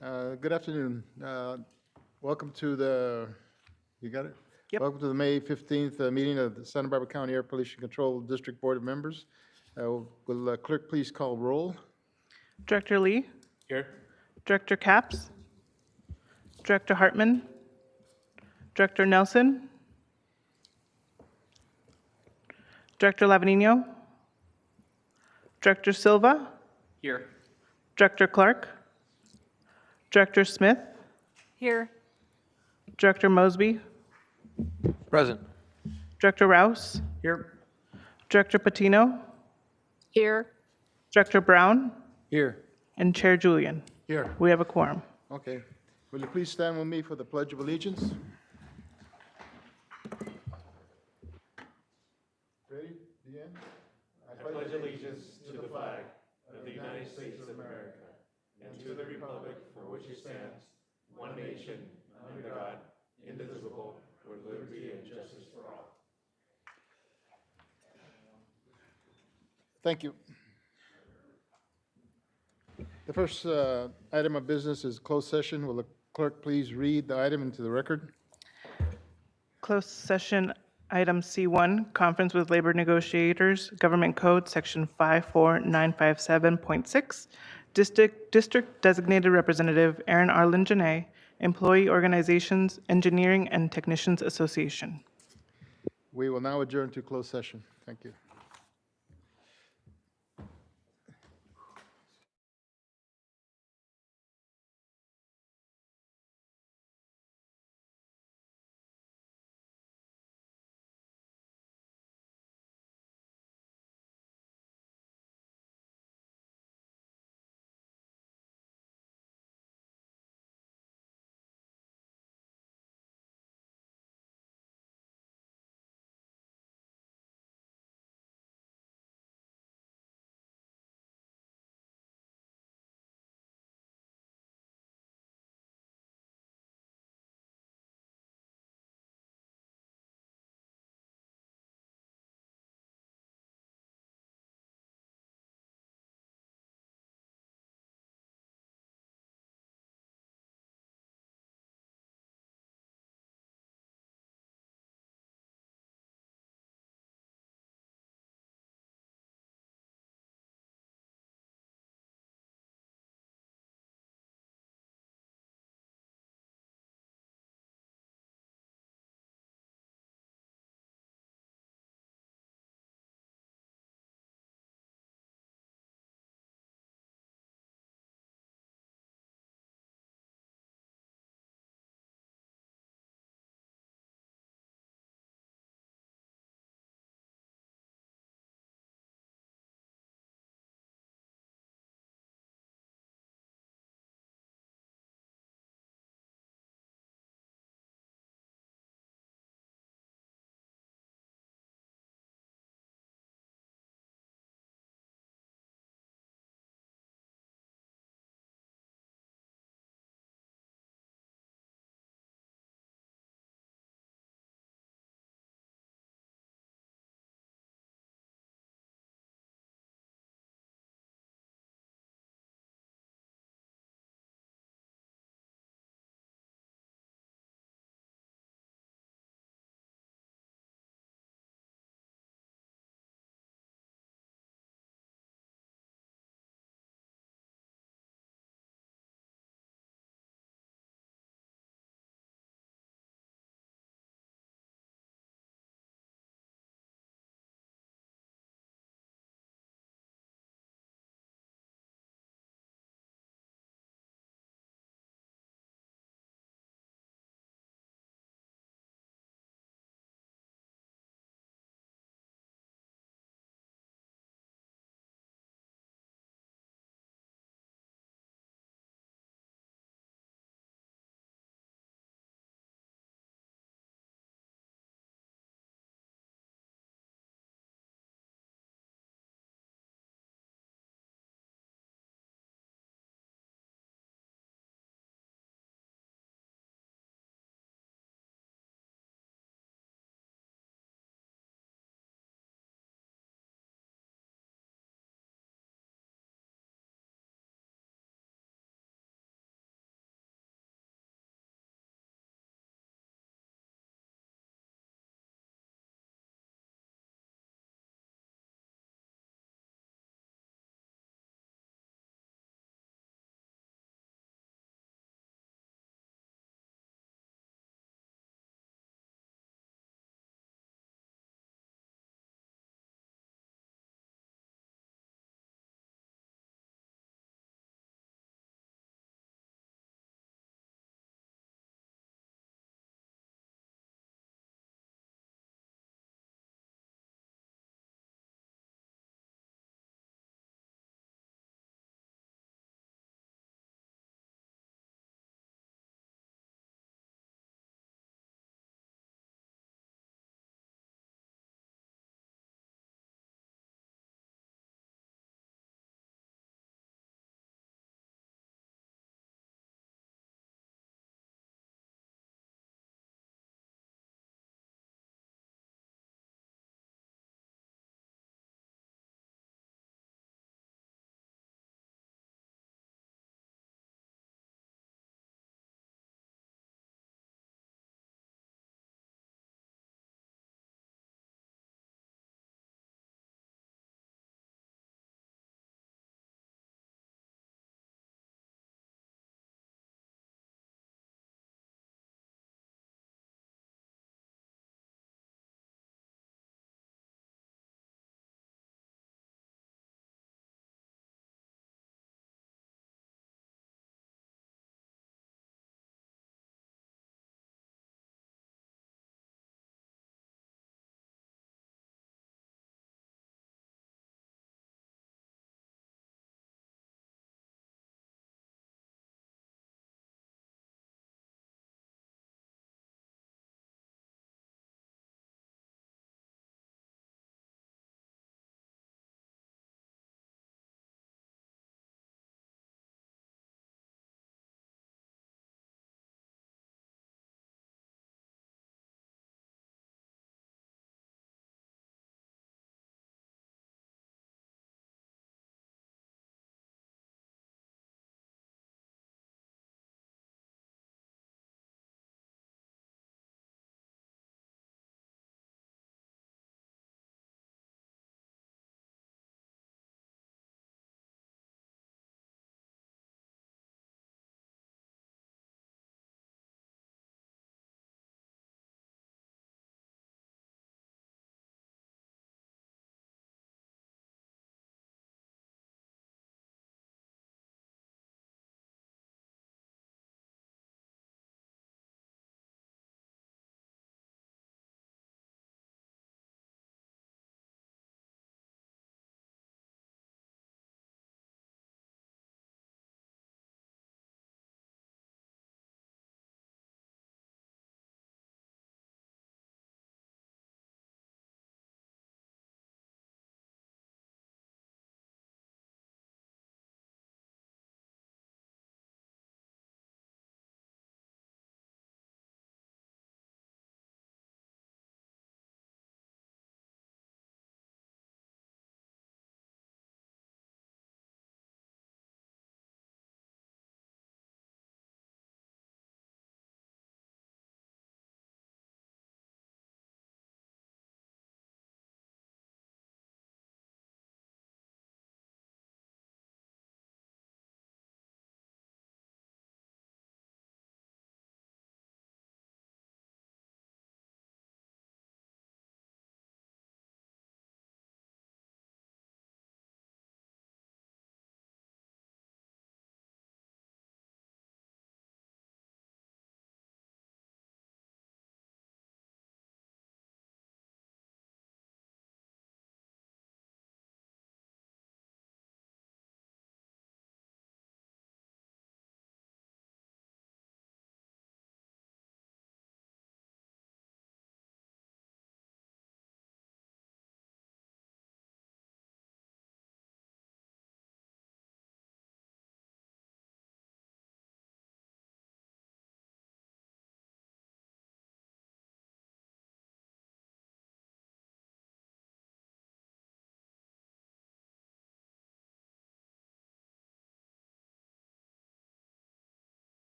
Good afternoon. Welcome to the, you got it? Yep. Welcome to the May 15th meeting of the Santa Barbara County Air Pollution Control District Board of Members. Will clerk please call roll? Director Lee, Here. Director Capps, Director Hartman, Director Nelson, Director Lavanino, Director Silva, Here. Director Clark, Director Smith, Here. Director Mosby, Present. Director Rouse, Here. Director Patino, Here. Director Brown, Here. and Chair Julian. Here. We have a quorum. Okay. Will you please stand with me for the Pledge of Allegiance? Ready? Begin. I pledge allegiance to the flag of the United States of America and to the republic for which it stands, one nation, under God, indivisible, with liberty and justice for all. Thank you. The first item of business is closed session. Will the clerk please read the item into the record? Closed session item C1, conference with labor negotiators, Government Code, Section 54957.6, District Designated Representative Aaron Arlen Janay, Employee Organizations, Engineering and Technicians Association. We will now adjourn to closed session. Thank you.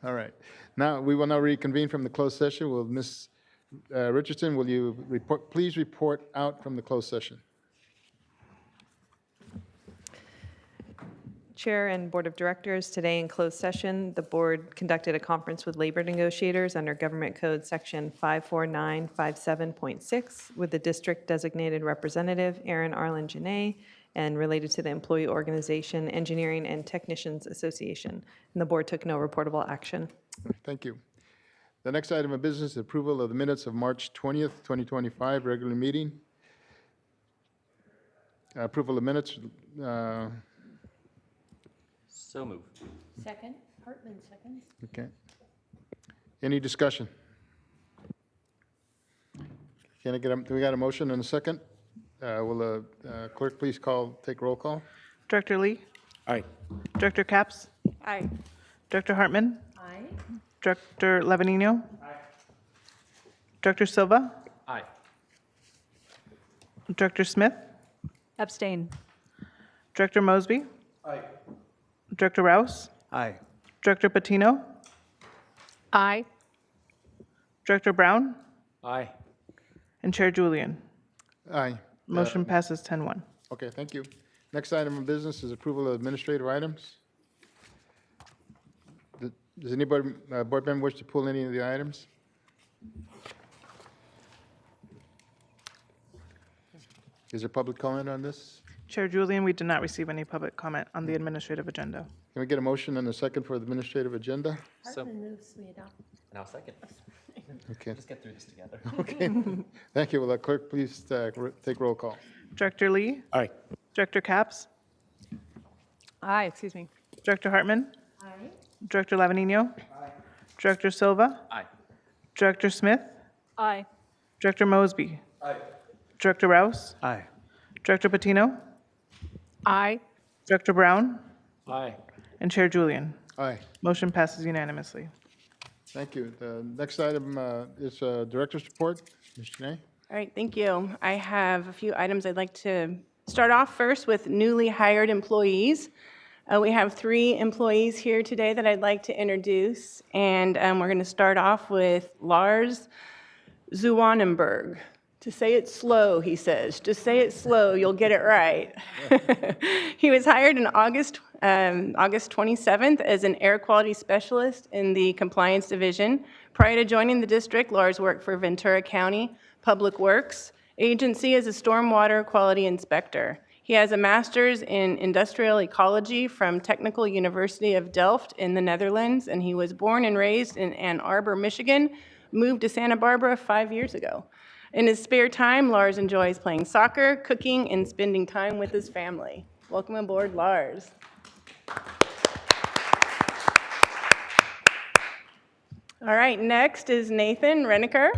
All right. Now, we will now reconvene from the closed session. Will Ms. Richardson, will you please report out from the closed session? Chair and Board of Directors, today in closed session, the board conducted a conference with labor negotiators under Government Code Section 54957.6 with the district designated representative, Aaron Arlen Janae, and related to the employee organization, Engineering and Technicians Association. And the board took no reportable action. Thank you. The next item of business is approval of the minutes of March 20th, 2025, regular meeting. Approval of minutes. So moved. Second. Hartman, seconds. Okay. Any discussion? Can I get do we got a motion and a second? Will clerk please take roll call? Director Lee? Aye. Director Capps? Aye. Director Hartman? Aye. Director Levanino? Director Silva? Aye. Director Smith? Abstain. Director Mosby? Aye. Director Rouse? Aye. Director Patino? Aye. Director Brown? Aye. And Chair Julian. Aye. Motion passes 10-1. Okay, thank you. Next item of business is approval of administrative items. Does anybody, board member, wish to pull any of the items? Is there public comment on this? Chair Julian, we did not receive any public comment on the administrative agenda. Can we get a motion and a second for the administrative agenda? So, Hartman moves, we adopt. and I'll second. Okay, Just get through this together. okay. Thank you. Will the clerk please take roll call? Director Lee? Aye. Director Capps? Aye, excuse me. Director Hartman? Aye. Director Lavanino? Director Silva? Aye. Director Smith? Aye. Director Mosby? Aye. Director Rouse? Aye. Director Patino? Aye. Director Brown? Aye. And Chair Julian. Aye. Motion passes unanimously. Thank you. The next item is Director's Report. Ms. Janae? All right, thank you. I have a few items I'd like to start off first with newly hired employees. We have 3 employees here today that I'd like to introduce, and we're going to start off with Lars Zuwanenberg. To say it slow, he says. Just say it slow, you'll get it right. He was hired in August 27th as an air quality specialist in the compliance division. Prior to joining the district, Lars worked for Ventura County Public Works Agency as a stormwater quality inspector. He has a master's in industrial ecology from Technical University of Delft in the Netherlands, and he was born and raised in Ann Arbor, Michigan, moved to Santa Barbara 5 years ago. In his spare time, Lars enjoys playing soccer, cooking, and spending time with his family. Welcome aboard, Lars. All right, next is Nathan Renneker.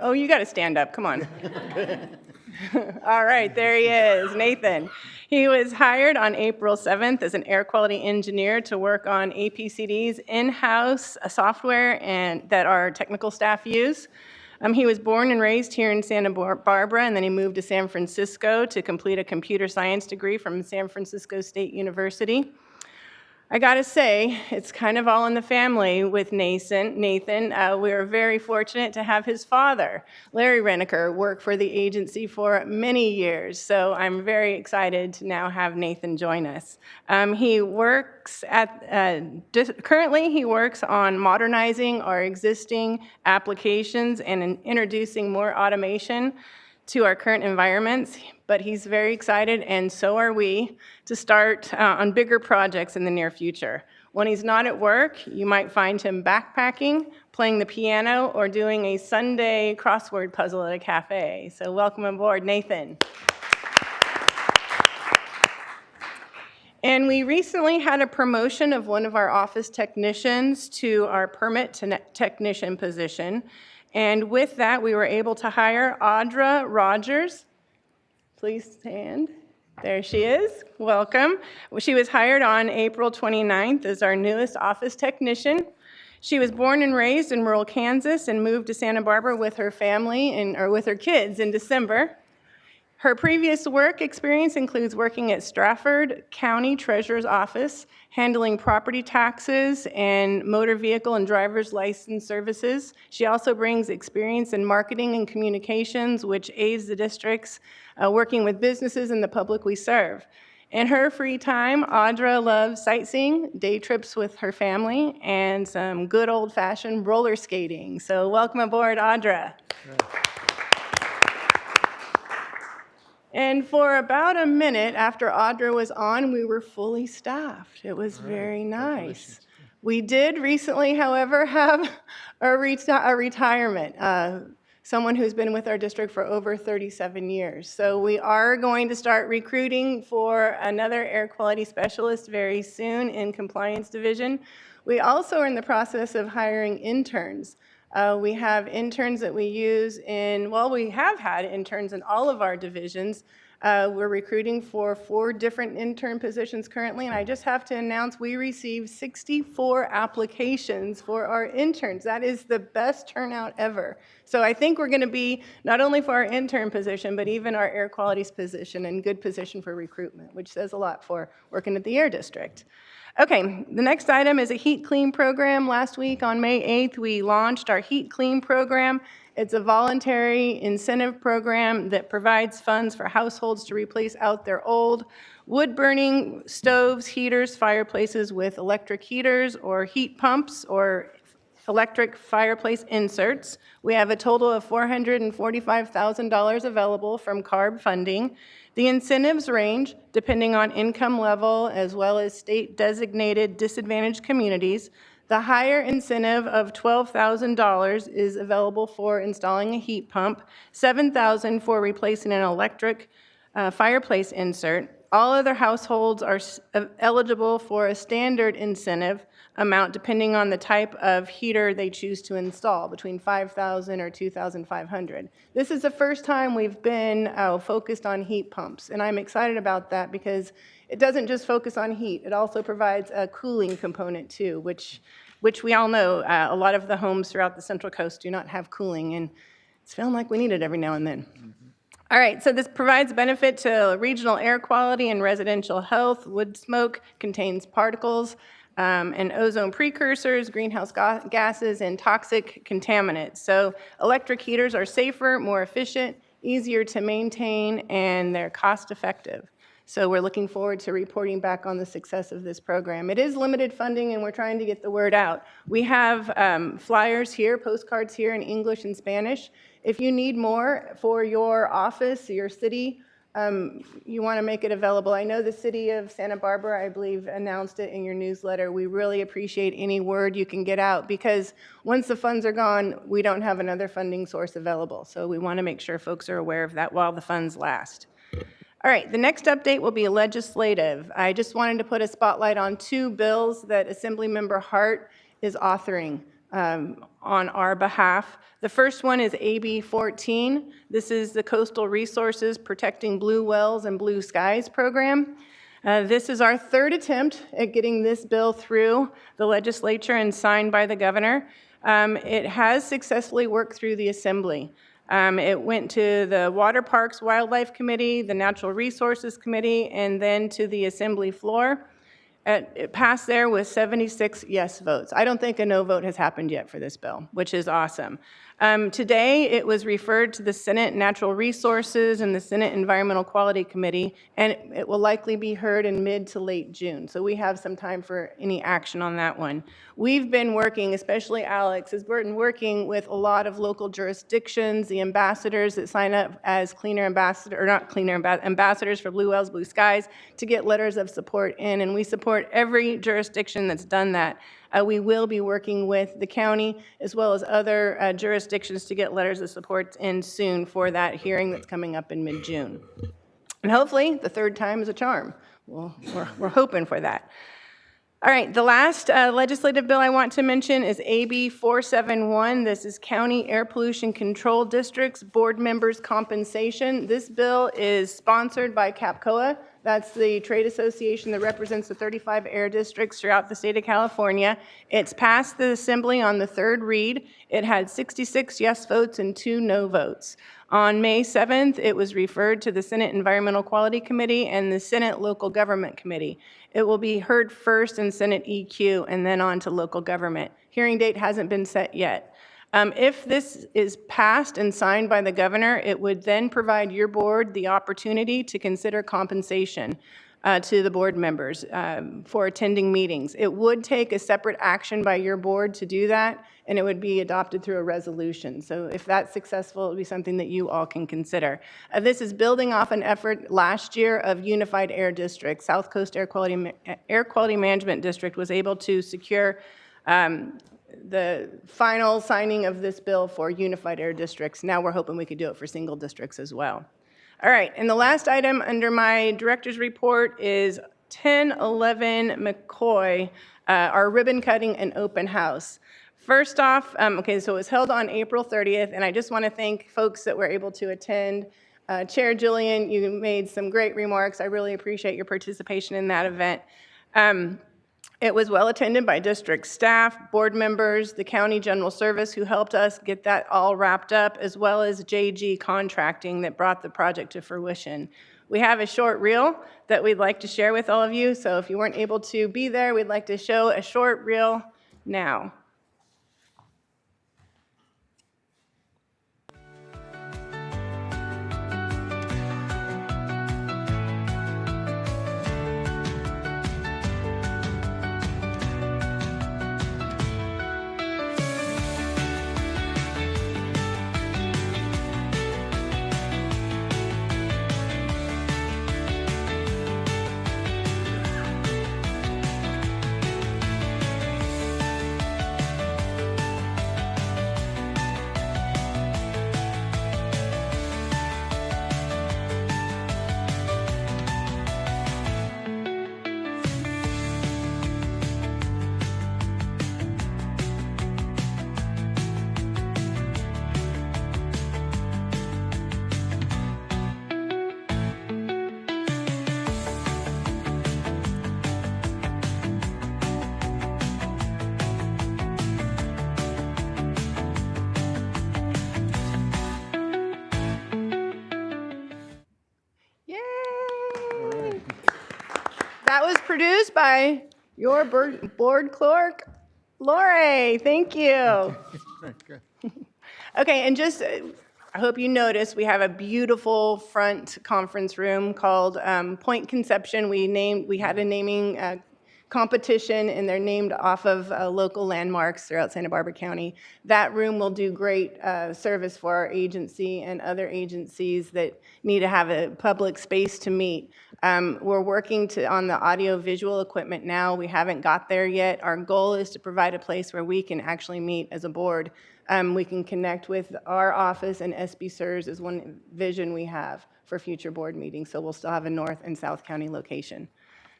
Oh, you got to stand up, come on. All right, there he is, Nathan. He was hired on April 7th as an air quality engineer to work on APCD's in-house software and that our technical staff use. He was born and raised here in Santa Barbara, and then he moved to San Francisco to complete a computer science degree from San Francisco State University. I gotta say, it's kind of all in the family with Nathan. We are very fortunate to have his father, Larry Renneker, work for the agency for many years. So I'm very excited to now have Nathan join us. He works currently he works on modernizing our existing applications and in introducing more automation to our current environments, but he's very excited, and so are we, to start on bigger projects in the near future. When he's not at work, you might find him backpacking, playing the piano, or doing a Sunday crossword puzzle at a cafe. So welcome aboard, Nathan. And we recently had a promotion of one of our office technicians to our permit technician position. And with that, we were able to hire Audra Rogers. Please stand. There she is. Welcome. She was hired on April 29th as our newest office technician. She was born and raised in rural Kansas and moved to Santa Barbara with her family or with her kids in December. Her previous work experience includes working at Stratford County Treasurer's Office, handling property taxes and motor vehicle and driver's license services. She also brings experience in marketing and communications, which aids the districts working with businesses and the public we serve. In her free time, Audra loves sightseeing, day trips with her family, and some good old-fashioned roller skating. So welcome aboard, Audra. And for about a minute after Audra was on, we were fully staffed. It was very nice. We did recently, however, have a retirement, someone who's been with our district for over 37 years. So we are going to start recruiting for another air quality specialist very soon in compliance division. We also are in the process of hiring interns. We have interns that we use we have had interns in all of our divisions. We're recruiting for 4 different intern positions currently, and I just have to announce we received 64 applications for our interns. That is the best turnout ever. So I think we're going to be, not only for our intern position, but even our air quality position and good position for recruitment, which says a lot for working at the Air District. Okay, the next item is a Heat Clean program. Last week on May 8th, we launched our Heat Clean program. It's a voluntary incentive program that provides funds for households to replace out their old wood-burning stoves, heaters, fireplaces with electric heaters or heat pumps or electric fireplace inserts. We have a total of $445,000 available from CARB funding. The incentives range depending on income level as well as state-designated disadvantaged communities. The higher incentive of $12,000 is available for installing a heat pump, $7,000 for replacing an electric fireplace insert. All other households are eligible for a standard incentive amount depending on the type of heater they choose to install, between $5,000 or $2,500. This is the first time we've been focused on heat pumps, and I'm excited about that because it doesn't just focus on heat. It also provides a cooling component too, which we all know a lot of the homes throughout the Central Coast do not have cooling, and it's feeling like we need it every now and then. All right, so this provides benefit to regional air quality and residential health. Wood smoke contains particles and ozone precursors, greenhouse gases, and toxic contaminants. So electric heaters are safer, more efficient, easier to maintain, and they're cost effective. So we're looking forward to reporting back on the success of this program. It is limited funding, and we're trying to get the word out. We have flyers here, postcards here in English and Spanish. If you need more for your office, your city, you want to make it available. I know the city of Santa Barbara, I believe, announced it in your newsletter. We really appreciate any word you can get out because once the funds are gone, we don't have another funding source available. So we want to make sure folks are aware of that while the funds last. All right, the next update will be legislative. I just wanted to put a spotlight on 2 bills that Assemblymember Hart is authoring on our behalf. The first one is AB 14. This is the Coastal Resources Protecting Blue Wells and Blue Skies program. This is our 3rd attempt at getting this bill through the legislature and signed by the governor. It has successfully worked through the Assembly. It went to the Water Parks Wildlife Committee, the Natural Resources Committee, and then to the Assembly floor. It passed there with 76 yes votes. I don't think a no vote has happened yet for this bill, which is awesome. Today, it was referred to the Senate Natural Resources and the Senate Environmental Quality Committee, and it will likely be heard in mid to late June. So we have some time for any action on that one. We've been working, especially Alex, has been working with a lot of local jurisdictions, the ambassadors that sign up as ambassadors for Blue Wells, Blue Skies, to get letters of support in, and we support every jurisdiction that's done that. We will be working with the county as well as other jurisdictions to get letters of support in soon for that hearing that's coming up in mid-June. And hopefully, the 3rd time is a charm. Well, we're hoping for that. All right, the last legislative bill I want to mention is AB 471. This is County Air Pollution Control Districts Board Members Compensation. This bill is sponsored by CAPCOA, That's the trade association that represents the 35 air districts throughout the state of California. It's passed the assembly on the third read. It had 66 yes votes and 2 no votes. On May 7th, it was referred to the Senate Environmental Quality Committee and the Senate Local Government Committee. It will be heard first in Senate EQ and then on to local government. Hearing date hasn't been set yet. If this is passed and signed by the governor, it would then provide your board the opportunity to consider compensation to the board members for attending meetings. It would take a separate action by your board to do that, and it would be adopted through a resolution. So if that's successful, it would be something that you all can consider. This is building off an effort last year of Unified Air District. South Coast Air Quality Management District was able to secure the final signing of this bill for unified air districts. Now we're hoping we could do it for single districts as well. All right, and the last item under my director's report is 1011 McCoy, our ribbon cutting and open house. First off, okay, so it was held on April 30th, and I just want to thank folks that were able to attend. Chair Jillian, you made some great remarks. I really appreciate your participation in that event. It was well attended by district staff, board members, the county general service who helped us get that all wrapped up, as well as JG Contracting that brought the project to fruition. We have a short reel that we'd like to share with all of you, so if you weren't able to be there, we'd like to show a short reel now. That was produced by your board clerk, Lori. Thank you. Okay, and just, I hope you noticed, we have a beautiful front conference room called Point Conception. We had a naming competition, and they're named off of local landmarks throughout Santa Barbara County. That room will do great service for our agency and other agencies that need to have a public space to meet. We're working on the audio-visual equipment now. We haven't got there yet. Our goal is to provide a place where we can actually meet as a board. We can connect with our office, and SB SERS is one vision we have for future board meetings, so we'll still have a North and South County location.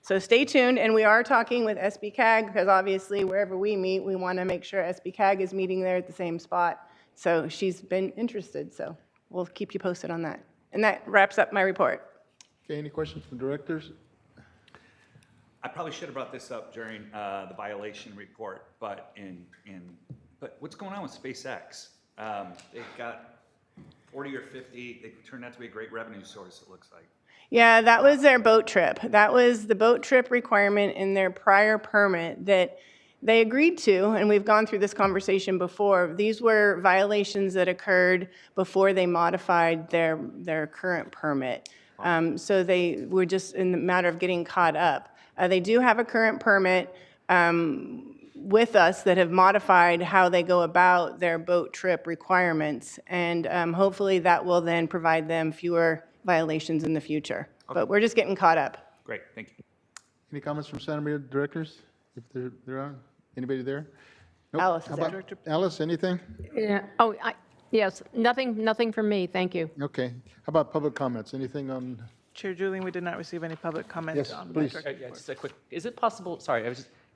So stay tuned, and we are talking with SB CAG, because obviously wherever we meet, we want to make sure SB CAG is meeting there at the same spot. So she's been interested, so we'll keep you posted on that. And that wraps up my report. Okay, any questions from directors? I probably should have brought this up during the violation report, but what's going on with SpaceX? They've got 40 or 50. They turned out to be a great revenue source, it looks like. Yeah, that was their boat trip. That was the boat trip requirement in their prior permit that they agreed to, and we've gone through this conversation before. These were violations that occurred before they modified their current permit. So they were just in the matter of getting caught up. They do have a current permit with us that have modified how they go about their boat trip requirements, and hopefully that will then provide them fewer violations in the future. Okay. But we're just getting caught up. Great, thank you. Any comments from Santa Maria directors, if they're on? Anybody there? Nope. Alice, How is about that- Alice, anything? Yeah. Oh, yes, nothing from me, thank you. Okay. How about public comments? Anything on? Chair Julian, we did not receive any public comments Yes, on the please. director's Yeah, report. just a quick, is it possible, sorry,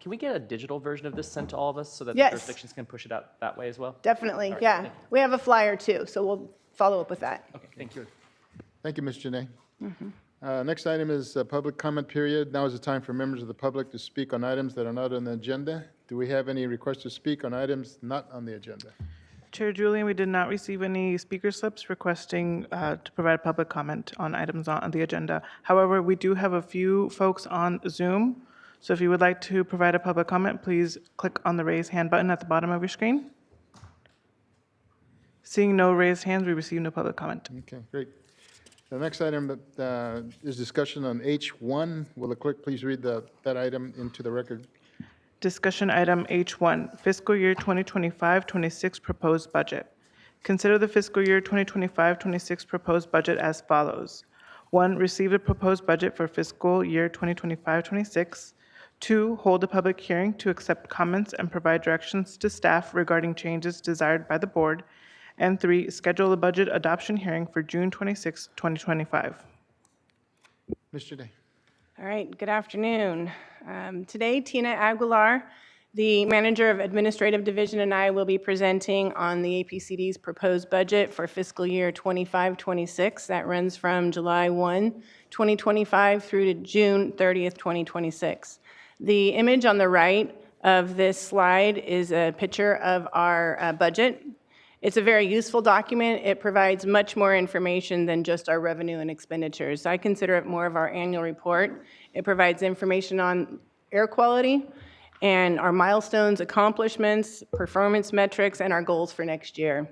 can we get a digital version of this sent to all of us so that the Yes. jurisdictions can push it out that way as well? Definitely, All right, yeah. thank you. We have a flyer too, so we'll follow up with that. Okay, thank you. Thank you, Ms. Janae. Next item is public comment period. Now is the time for members of the public to speak on items that are not on the agenda. Do we have any requests to speak on items not on the agenda? Chair Julian, we did not receive any speaker slips requesting to provide public comment on items on the agenda. However, we do have a few folks on Zoom, so if you would like to provide a public comment, please click on the raise hand button at the bottom of your screen. Seeing no raised hands, we receive no public comment. Okay, great. The next item is discussion on H1. Will the clerk please read that item into the record? Discussion item H1, fiscal year 2025-26 proposed budget. Consider the fiscal year 2025-26 proposed budget as follows. 1, receive the proposed budget for fiscal year 2025-26. 2, hold a public hearing to accept comments and provide directions to staff regarding changes desired by the board. And 3, schedule a budget adoption hearing for June 26, 2025. Mr. Day. All right, good afternoon. Today, Tina Aguilar, the Manager of Administrative Division, and I will be presenting on the APCD's proposed budget for fiscal year 25-26. That runs from July 1, 2025 through to June 30th, 2026. The image on the right of this slide is a picture of our budget. It's a very useful document. It provides much more information than just our revenue and expenditures. I consider it more of our annual report. It provides information on air quality and our milestones, accomplishments, performance metrics, and our goals for next year.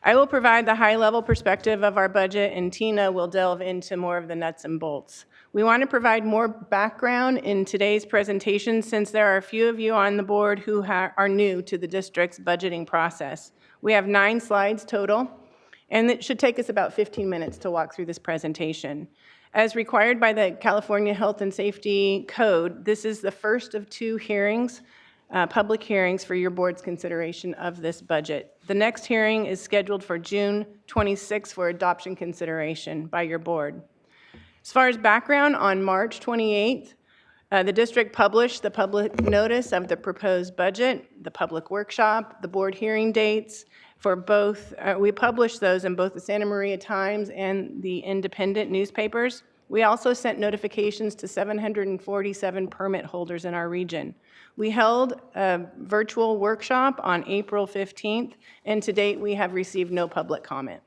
I will provide the high-level perspective of our budget, and Tina will delve into more of the nuts and bolts. We want to provide more background in today's presentation since there are a few of you on the board who are new to the district's budgeting process. We have 9 slides total, and it should take us about 15 minutes to walk through this presentation. As required by the California Health and Safety Code, this is the first of 2 hearings, public hearings for your board's consideration of this budget. The next hearing is scheduled for June 26 for adoption consideration by your board. As far as background, on March 28th, the district published the public notice of the proposed budget, the public workshop, the board hearing dates for both. We published those in both the Santa Maria Times and the Independent newspapers. We also sent notifications to 747 permit holders in our region. We held a virtual workshop on April 15th, and to date, we have received no public comment.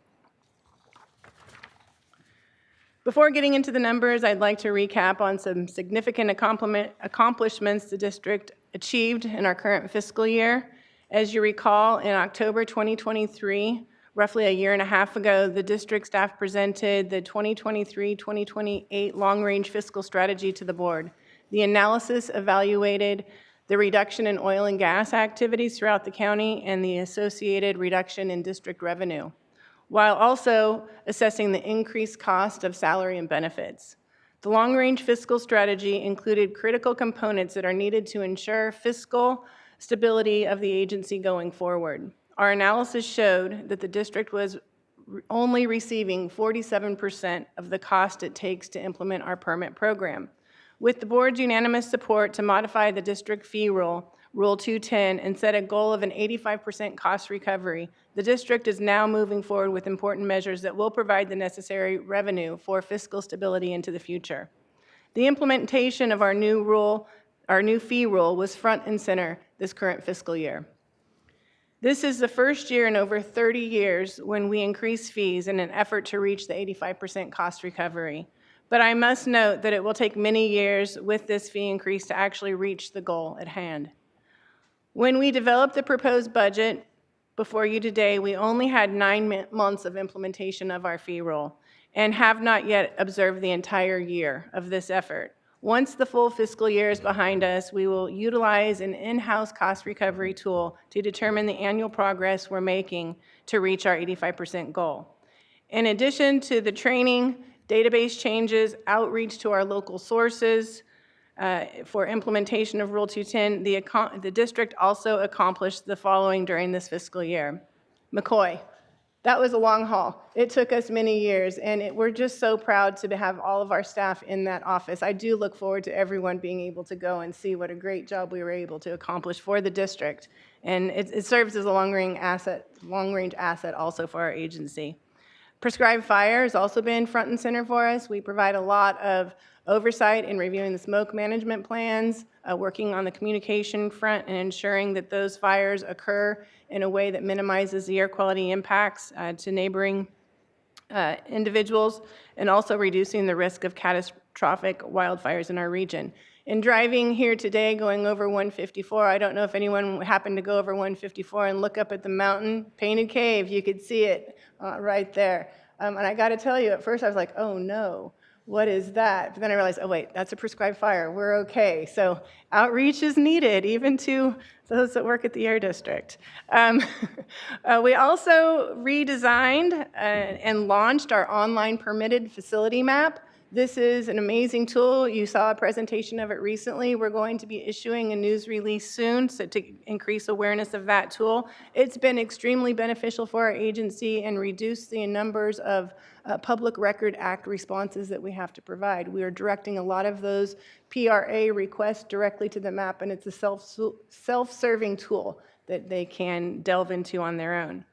Before getting into the numbers, I'd like to recap on some significant accomplishments the district achieved in our current fiscal year. As you recall, in October 2023, roughly a year and a half ago, the district staff presented the 2023-2028 long-range fiscal strategy to the board. The analysis evaluated the reduction in oil and gas activities throughout the county and the associated reduction in district revenue, while also assessing the increased cost of salary and benefits. The long-range fiscal strategy included critical components that are needed to ensure fiscal stability of the agency going forward. Our analysis showed that the district was only receiving 47% of the cost it takes to implement our permit program. With the board's unanimous support to modify the district fee rule, Rule 210, and set a goal of an 85% cost recovery, the district is now moving forward with important measures that will provide the necessary revenue for fiscal stability into the future. The implementation of our new fee rule was front and center this current fiscal year. This is the first year in over 30 years when we increase fees in an effort to reach the 85% cost recovery. But I must note that it will take many years with this fee increase to actually reach the goal at hand. When we developed the proposed budget before you today, we only had 9 months of implementation of our fee rule and have not yet observed the entire year of this effort. Once the full fiscal year is behind us, we will utilize an in-house cost recovery tool to determine the annual progress we're making to reach our 85% goal. In addition to the training, database changes, outreach to our local sources for implementation of Rule 210, the district also accomplished the following during this fiscal year. McCoy. That was a long haul. It took us many years, and we're just so proud to have all of our staff in that office. I do look forward to everyone being able to go and see what a great job we were able to accomplish for the district. And it serves as a long-range asset also for our agency. Prescribed fire has also been front and center for us. We provide a lot of oversight in reviewing the smoke management plans, working on the communication front, and ensuring that those fires occur in a way that minimizes the air quality impacts to neighboring individuals, and also reducing the risk of catastrophic wildfires in our region. In driving here today, going over 154, I don't know if anyone happened to go over 154 and look up at the mountain, Painted Cave, you could see it right there. And I got to tell you, at first I was like, oh no, what is that? But then I realized, oh wait, that's a prescribed fire, we're okay. So outreach is needed, even to those that work at the Air District. We also redesigned and launched our online permitted facility map. This is an amazing tool. You saw a presentation of it recently. We're going to be issuing a news release soon to increase awareness of that tool. It's been extremely beneficial for our agency and reduced the numbers of Public Record Act responses that we have to provide. We are directing a lot of those PRA requests directly to the map, and it's a self-serving tool that they can delve into on their own.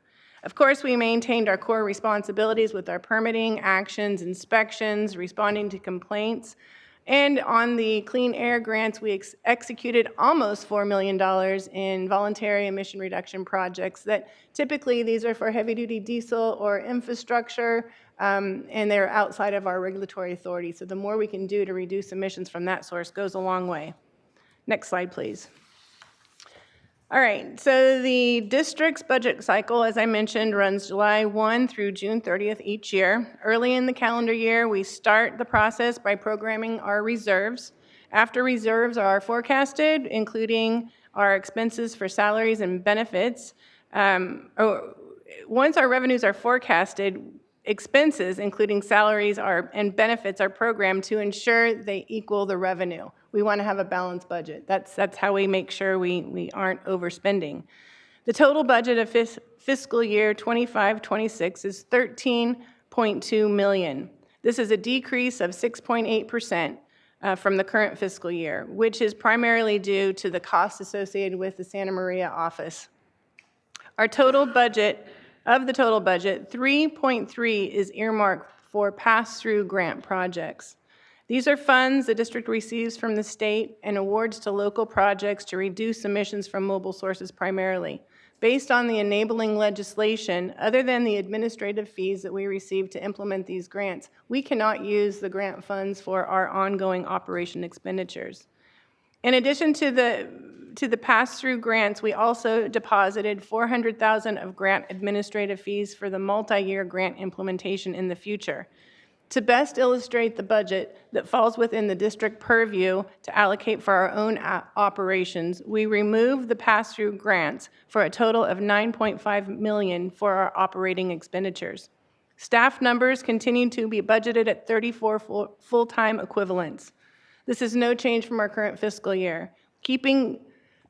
Of course, we maintained our core responsibilities with our permitting, actions, inspections, responding to complaints. And on the clean air grants, we executed almost $4 million in voluntary emission reduction projects that typically these are for heavy-duty diesel or infrastructure, and they're outside of our regulatory authority. So the more we can do to reduce emissions from that source goes a long way. Next slide, please. All right, so the district's budget cycle, as I mentioned, runs July 1 through June 30th each year. Early in the calendar year, we start the process by programming our reserves. After reserves are forecasted, including our expenses for salaries and benefits, once our revenues are forecasted, expenses, including salaries and benefits, are programmed to ensure they equal the revenue. We want to have a balanced budget. That's how we make sure we aren't overspending. The total budget of fiscal year 25-26 is $13.2 million. This is a decrease of 6.8% from the current fiscal year, which is primarily due to the costs associated with the Santa Maria office. Our total budget, of the total budget, 3.3 is earmarked for pass-through grant projects. These are funds the district receives from the state and awards to local projects to reduce emissions from mobile sources primarily. Based on the enabling legislation, other than the administrative fees that we receive to implement these grants, we cannot use the grant funds for our ongoing operation expenditures. In addition to the pass-through grants, we also deposited $400,000 of grant administrative fees for the multi-year grant implementation in the future. To best illustrate the budget that falls within the district purview to allocate for our own operations, we removed the pass-through grants for a total of $9.5 million for our operating expenditures. Staff numbers continue to be budgeted at 34 full-time equivalents. This is no change from our current fiscal year.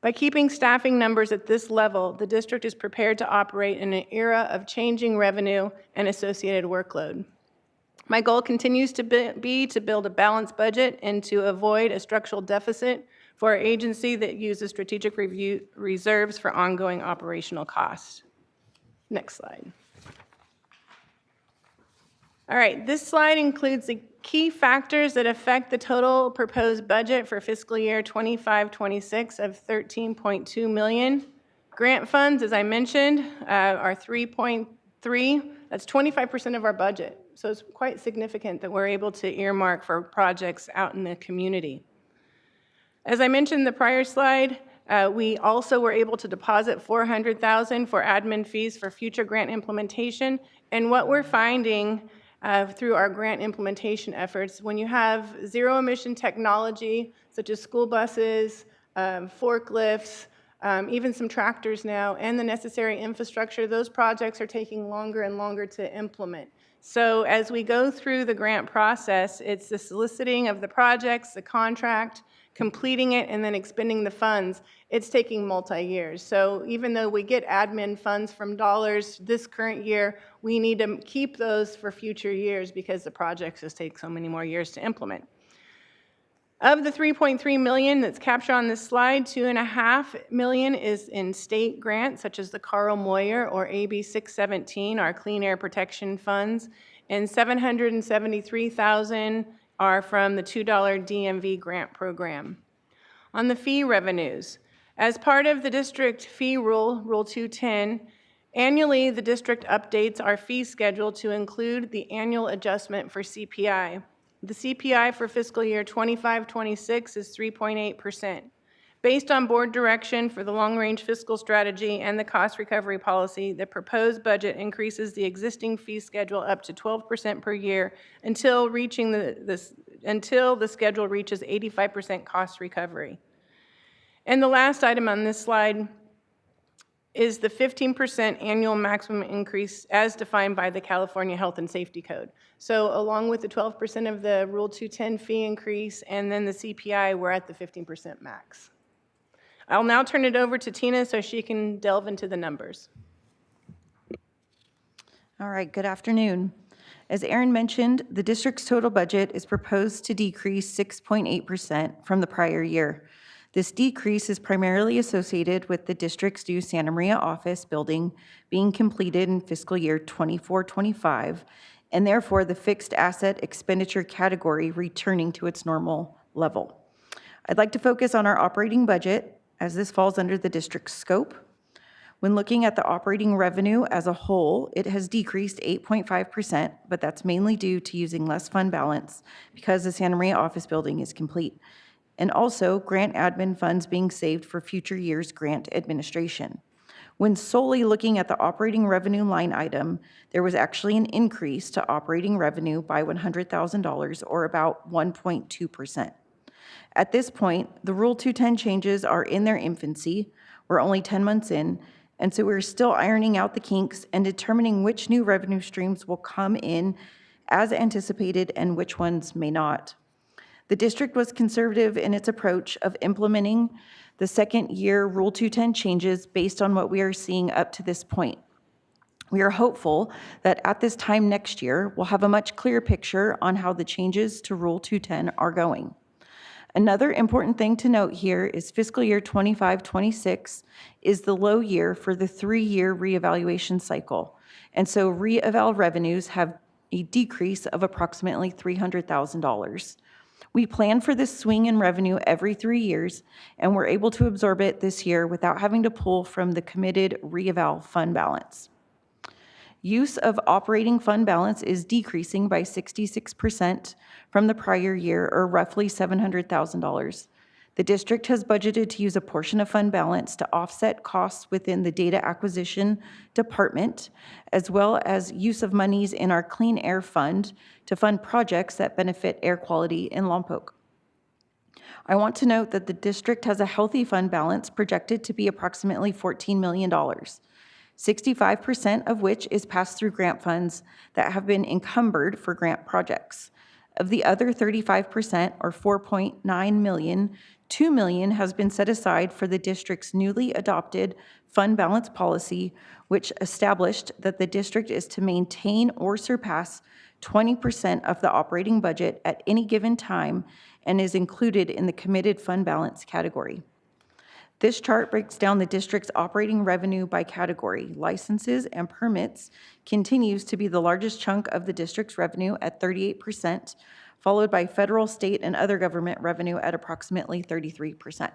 By keeping staffing numbers at this level, the district is prepared to operate in an era of changing revenue and associated workload. My goal continues to be to build a balanced budget and to avoid a structural deficit for our agency that uses strategic reserves for ongoing operational costs. Next slide. All right, this slide includes the key factors that affect the total proposed budget for fiscal year 25-26 of $13.2 million. Grant funds, as I mentioned, are 3.3. That's 25% of our budget. So it's quite significant that we're able to earmark for projects out in the community. As I mentioned in the prior slide, we also were able to deposit $400,000 for admin fees for future grant implementation. And what we're finding through our grant implementation efforts, when you have zero emission technology, such as school buses, forklifts, even some tractors now, and the necessary infrastructure, those projects are taking longer and longer to implement. So as we go through the grant process, it's the soliciting of the projects, the contract, completing it, and then expending the funds. It's taking multi-years. So even though we get admin funds from dollars this current year, we need to keep those for future years because the projects just take so many more years to implement. Of the 3.3 million that's captured on this slide, 2.5 million is in state grants, such as the Carl Moyer or AB 617, our clean air protection funds, and 773,000 are from the $2 DMV grant program. On the fee revenues, as part of the district fee rule, Rule 210, annually the district updates our fee schedule to include the annual adjustment for CPI. The CPI for fiscal year 25-26 is 3.8%. Based on board direction for the long-range fiscal strategy and the cost recovery policy, the proposed budget increases the existing fee schedule up to 12% per year until reaching until the schedule reaches 85% cost recovery. And the last item on this slide is the 15% annual maximum increase as defined by the California Health and Safety Code. So along with the 12% of the Rule 210 fee increase and then the CPI, we're at the 15% max. I'll now turn it over to Tina so she can delve into the numbers. All right, good afternoon. As Aaron mentioned, the district's total budget is proposed to decrease 6.8% from the prior year. This decrease is primarily associated with the district's new Santa Maria office building being completed in fiscal year 24-25, and therefore the fixed asset expenditure category returning to its normal level. I'd like to focus on our operating budget, as this falls under the district's scope. When looking at the operating revenue as a whole, it has decreased 8.5%, but that's mainly due to using less fund balance because the Santa Maria office building is complete, and also grant admin funds being saved for future years' grant administration. When solely looking at the operating revenue line item, there was actually an increase to operating revenue by $100,000, or about 1.2%. At this point, the Rule 210 changes are in their infancy. We're only 10 months in, and so we're still ironing out the kinks and determining which new revenue streams will come in as anticipated and which ones may not. The district was conservative in its approach of implementing the second year Rule 210 changes based on what we are seeing up to this point. We are hopeful that at this time next year, we'll have a much clearer picture on how the changes to Rule 210 are going. Another important thing to note here is fiscal year 25-26 is the low year for the 3-year reevaluation cycle. And so reeval revenues have a decrease of approximately $300,000. We plan for this swing in revenue every 3 years, and we're able to absorb it this year without having to pull from the committed reeval fund balance. Use of operating fund balance is decreasing by 66% from the prior year, or roughly $700,000. The district has budgeted to use a portion of fund balance to offset costs within the data acquisition department, as well as use of monies in our clean air fund to fund projects that benefit air quality in Lompoc. I want to note that the district has a healthy fund balance projected to be approximately $14 million. 65% of which is passed through grant funds that have been encumbered for grant projects. Of the other 35%, or $4.9 million, $2 million has been set aside for the district's newly adopted fund balance policy, which established that the district is to maintain or surpass 20% of the operating budget at any given time and is included in the committed fund balance category. This chart breaks down the district's operating revenue by category. Licenses and permits continues to be the largest chunk of the district's revenue at 38%, followed by federal, state, and other government revenue at approximately 33%.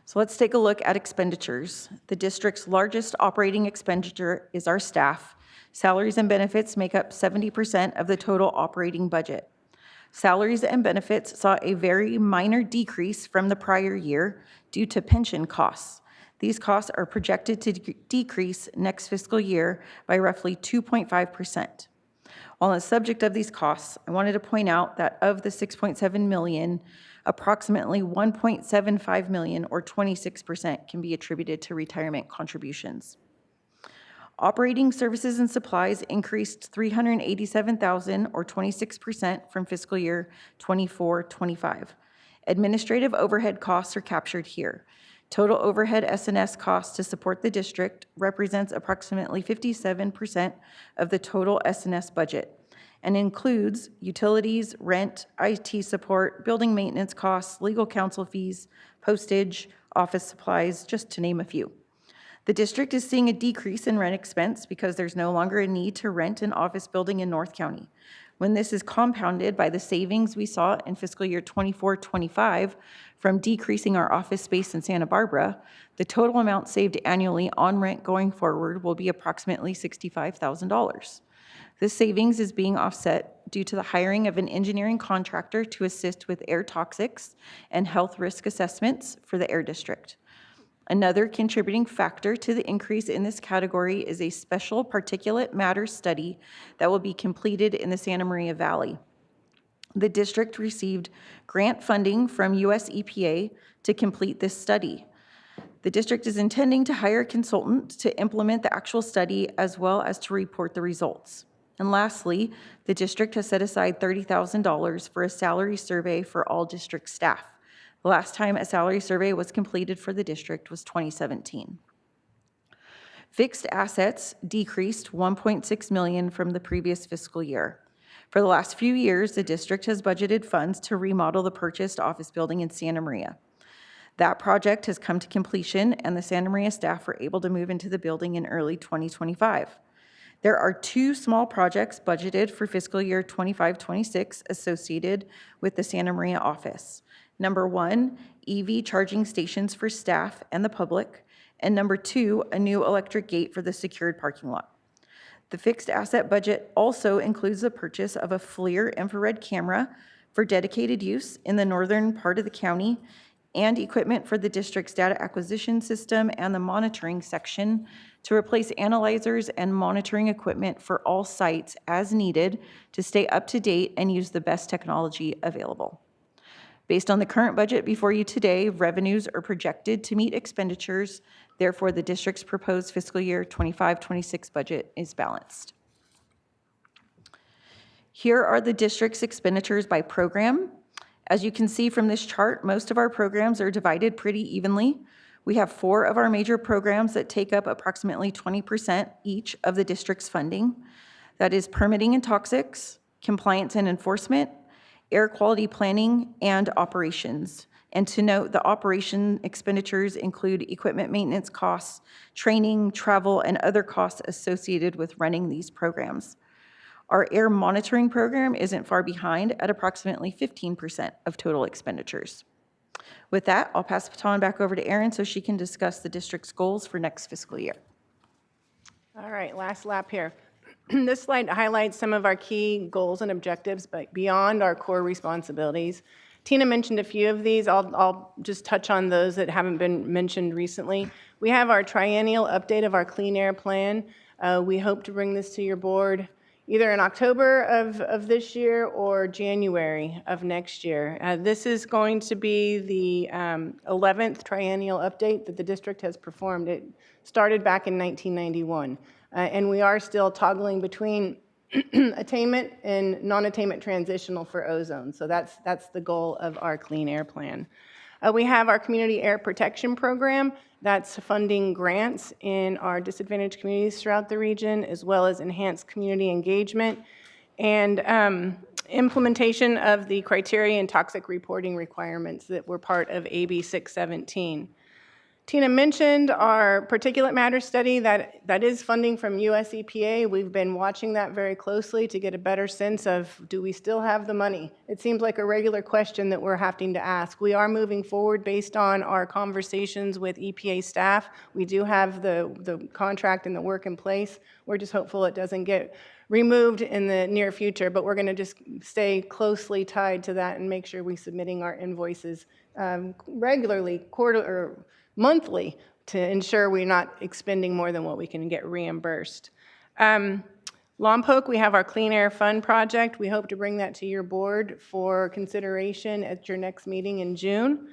So let's take a look at expenditures. The district's largest operating expenditure is our staff. Salaries and benefits make up 70% of the total operating budget. Salaries and benefits saw a very minor decrease from the prior year due to pension costs. These costs are projected to decrease next fiscal year by roughly 2.5%. While on the subject of these costs, I wanted to point out that of the $6.7 million, approximately $1.75 million, or 26%, can be attributed to retirement contributions. Operating services and supplies increased $387,000, or 26%, from fiscal year 24-25. Administrative overhead costs are captured here. Total overhead S&S costs to support the district represents approximately 57% of the total S&S budget. and includes utilities, rent, IT support, building maintenance costs, legal counsel fees, postage, office supplies, just to name a few. The district is seeing a decrease in rent expense because there's no longer a need to rent an office building in North County. When this is compounded by the savings we saw in fiscal year 24-25 from decreasing our office space in Santa Barbara, the total amount saved annually on rent going forward will be approximately $65,000. This savings is being offset due to the hiring of an engineering contractor to assist with air toxics and health risk assessments for the air district. Another contributing factor to the increase in this category is a special particulate matter study that will be completed in the Santa Maria Valley. The district received grant funding from US EPA to complete this study. The district is intending to hire a consultant to implement the actual study as well as to report the results. And lastly, the district has set aside $30,000 for a salary survey for all district staff. The last time a salary survey was completed for the district was 2017. Fixed assets decreased $1.6 million from the previous fiscal year. For the last few years, the district has budgeted funds to remodel the purchased office building in Santa Maria. That project has come to completion, and the Santa Maria staff were able to move into the building in early 2025. There are two small projects budgeted for fiscal year 25-26 associated with the Santa Maria office. Number one, EV charging stations for staff and the public, and number two, a new electric gate for the secured parking lot. The fixed asset budget also includes the purchase of a FLIR infrared camera for dedicated use in the northern part of the county and equipment for the district's data acquisition system and the monitoring section to replace analyzers and monitoring equipment for all sites as needed to stay up to date and use the best technology available. Based on the current budget before you today, revenues are projected to meet expenditures. Therefore, the district's proposed fiscal year 25-26 budget is balanced. Here are the district's expenditures by program. As you can see from this chart, most of our programs are divided pretty evenly. We have 4 of our major programs that take up approximately 20% each of the district's funding. That is permitting and toxics, compliance and enforcement, air quality planning, and operations. And to note, the operation expenditures include equipment maintenance costs, training, travel, and other costs associated with running these programs. Our air monitoring program isn't far behind at approximately 15% of total expenditures. With that, I'll pass the baton back over to Erin so she can discuss the district's goals for next fiscal year. All right, last lap here. This slide highlights some of our key goals and objectives, but beyond our core responsibilities. Tina mentioned a few of these. I'll just touch on those that haven't been mentioned recently. We have our triennial update of our clean air plan. We hope to bring this to your board either in October of this year or January of next year. This is going to be the 11th triennial update that the district has performed. It started back in 1991, and we are still toggling between attainment and non-attainment transitional for ozone. So that's the goal of our clean air plan. We have our community air protection program that's funding grants in our disadvantaged communities throughout the region, as well as enhanced community engagement and implementation of the criteria and toxic reporting requirements that were part of AB 617. Tina mentioned our particulate matter study that is funding from US EPA. We've been watching that very closely to get a better sense of, do we still have the money? It seems like a regular question that we're having to ask. We are moving forward based on our conversations with EPA staff. We do have the contract and the work in place. We're just hopeful it doesn't get removed in the near future, but we're going to just stay closely tied to that and make sure we're submitting our invoices regularly, monthly, to ensure we're not expending more than what we can get reimbursed. Lompoc, we have our Clean Air Fund project. We hope to bring that to your board for consideration at your next meeting in June.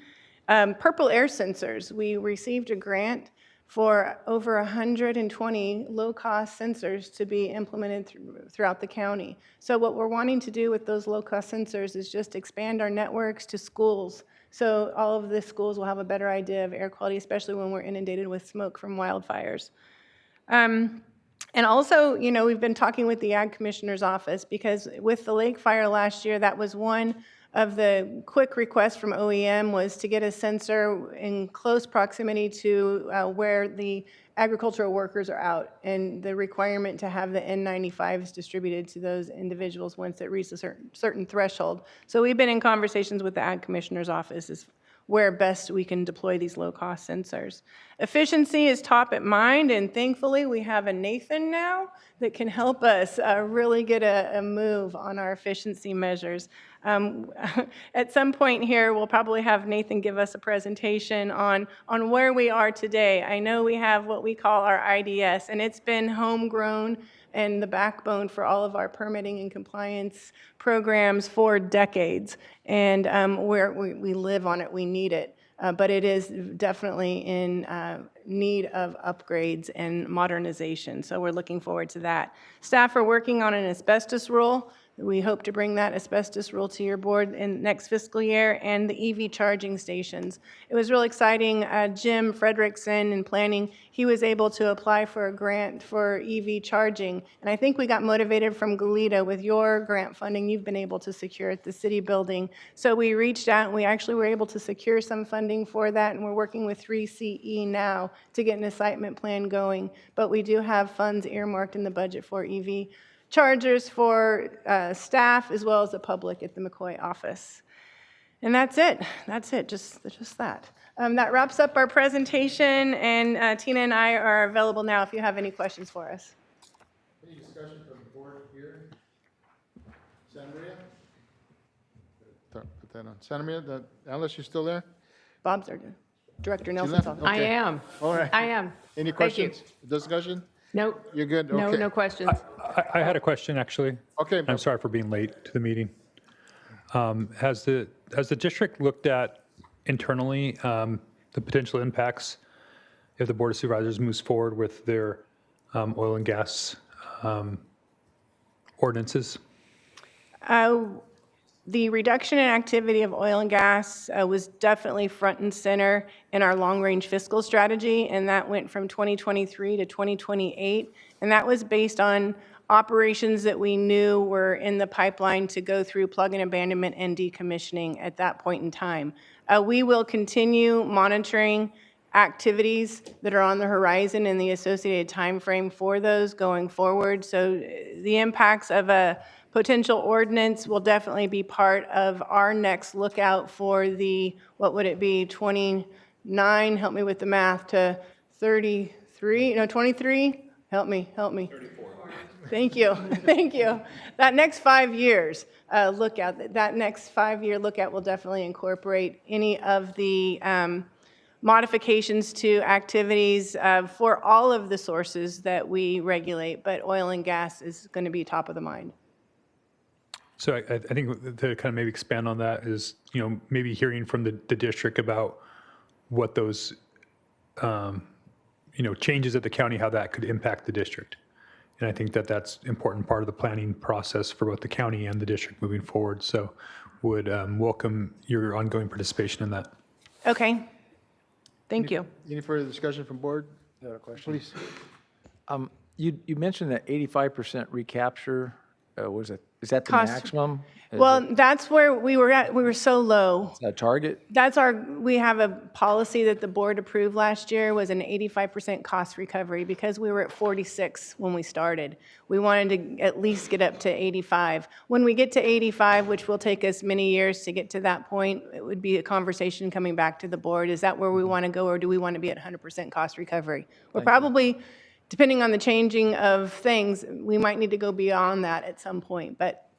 Purple air sensors, we received a grant for over 120 low-cost sensors to be implemented throughout the county. So what we're wanting to do with those low-cost sensors is just expand our networks to schools. So all of the schools will have a better idea of air quality, especially when we're inundated with smoke from wildfires. And also, you know, we've been talking with the Ag Commissioner's Office because with the lake fire last year, that was one of the quick requests from OEM was to get a sensor in close proximity to where the agricultural workers are out, and the requirement to have the N95s distributed to those individuals once it reaches a certain threshold. So we've been in conversations with the Ag Commissioner's Office as where best we can deploy these low-cost sensors. Efficiency is top at mind, and thankfully we have a Nathan now that can help us really get a move on our efficiency measures. At some point here, we'll probably have Nathan give us a presentation on where we are today. I know we have what we call our IDS, and it's been homegrown and the backbone for all of our permitting and compliance programs for decades. And we live on it, we need it. But it is definitely in need of upgrades and modernization. So we're looking forward to that. Staff are working on an asbestos rule. We hope to bring that asbestos rule to your board in next fiscal year, and the EV charging stations. It was real exciting. Jim Frederickson in planning, he was able to apply for a grant for EV charging. And I think we got motivated from Goleta with your grant funding you've been able to secure at the city building. So we reached out and we actually were able to secure some funding for that, and we're working with 3CE now to get an assignment plan going. But we do have funds earmarked in the budget for EV chargers for staff as well as the public at the McCoy office. And that's it. That's it, just that. That wraps up our presentation, and Tina and I are available now if you have any questions for us. Any discussion from the board here? Santa Maria? Put that on. Santa Maria, Alice, you still there? Bob's our Director She Nelson's left? on. I Okay. am. All right. I am. Any Thank you. questions? Discussion? No. You're good? No, Okay. no questions. I had a question, actually. Okay. I'm sorry for being late to the meeting. Has the district looked at internally the potential impacts if the Board of Supervisors moves forward with their oil and gas ordinances? The reduction in activity of oil and gas was definitely front and center in our long-range fiscal strategy, and that went from 2023 to 2028. And that was based on operations that we knew were in the pipeline to go through plug and abandonment and decommissioning at that point in time. We will continue monitoring activities that are on the horizon and the associated timeframe for those going forward. So the impacts of a potential ordinance will definitely be part of our next lookout for the, what would it be, 29, help me with the math, to 33, no, 23? Help me. 34. Thank you, thank you. That next 5 years lookout, that next 5-year lookout will definitely incorporate any of the modifications to activities for all of the sources that we regulate, but oil and gas is going to be top of the mind. So I think to kind of maybe expand on that is, maybe hearing from the district about what those, changes at the county, how that could impact the district. And I think that that's an important part of the planning process for both the county and the district moving forward. So would welcome your ongoing participation in that. Okay, thank you. Any further discussion from board? Please. You mentioned that 85% recapture, is that the Cost- maximum? Is Well, it that's where we were at, we were so low. a target? We have a policy that the board approved last year was an 85% cost recovery because we were at 46 when we started. We wanted to at least get up to 85. When we get to 85, which will take us many years to get to that point, it would be a conversation coming back to the board. Is that where we want to go, or do we want to be at 100% cost recovery? We're probably, depending on the changing of things, we might need to go beyond that at some point, but